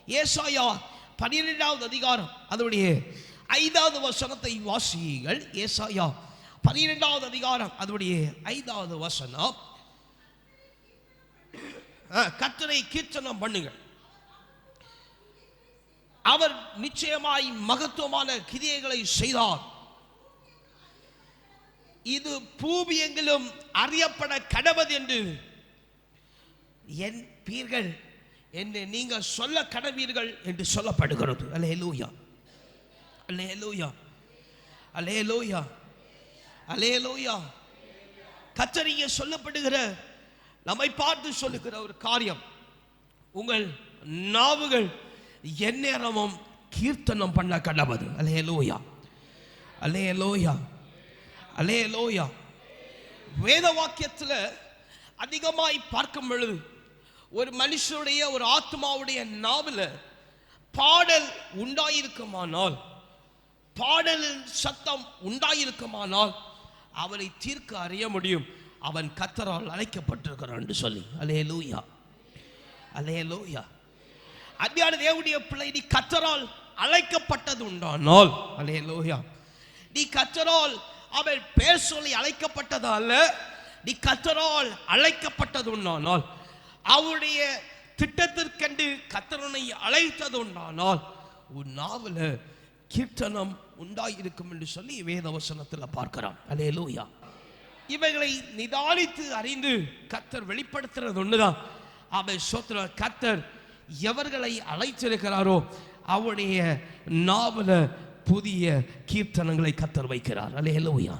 ஏசாயா 12வது அதிகாரம் அதனுடைய 5வது வசனத்தை வாசியுங்கள். ஏசாயா 12வது அதிகாரம் அதனுடைய 5வது வசனம். கர்த்தரை கீர்த்தனம் பண்ணுங்கள், அவர் நிச்சயமாய் மகத்துவமான கிரியைகளை செய்தார், இது பூமி எங்கிலும் அறியப்பட கடவது என்று என் பீர்கள் என்று நீங்கள் சொல்ல கடவீர்கள் என்று சொல்லப்படுகிறது. அல்லேலூயா, அல்லேலூயா, அல்லேலூயா, அல்லேலூயா. கர்த்தரியே சொல்லப்படுகிற நம்மை பார்த்து சொல்லுகிற ஒரு காரியம், உங்கள் நாவுகள் எந்நேரமும் கீர்த்தனம் பண்ண கடவது. அல்லேலூயா, அல்லேலூயா, அல்லேலூயா. வேத வாக்கியத்தில் அதிகமாய் பார்க்கும் பொழுது ஒரு மனுஷனுடைய ஒரு ஆத்மாவுடைய நாவில் பாடல் உண்டாயிருக்குமானால், பாடலின் சத்தம் உண்டாயிருக்குமானால் அவனை தீர்க்க அறிய முடியும், அவன் கர்த்தரால் அழைக்கப்பட்டிருக்கிறான் என்று சொல்லி. அல்லேலூயா, அல்லேலூயா. அன்பான தேவனுடைய பிள்ளை, நீ கர்த்தரால் அழைக்கப்பட்டது உண்டானால், அல்லேலூயா, நீ கர்த்தரால் அவன் பேர் சொல்லி அழைக்கப்பட்டது அல்ல, நீ கர்த்தரால் அழைக்கப்பட்டது உண்டானால், அவருடைய திட்டத்திற்கென்று கர்த்தரனை அழைத்தது உண்டானால் உன் நாவில் கீர்த்தனம் உண்டாயிருக்கும் என்று சொல்லி வேத வசனத்தில் பார்க்கிறோம். அல்லேலூயா. இவைகளை நிதானித்து அறிந்து கர்த்தர் வெளிப்படுத்துறது ஒண்ணுதான். அவன் சோத்திர கர்த்தர் எவர்களை அழைத்திருக்கிறாரோ அவருடைய நாவல புதிய கீர்த்தனங்களை கர்த்தர் வைக்கிறார். அல்லேலூயா.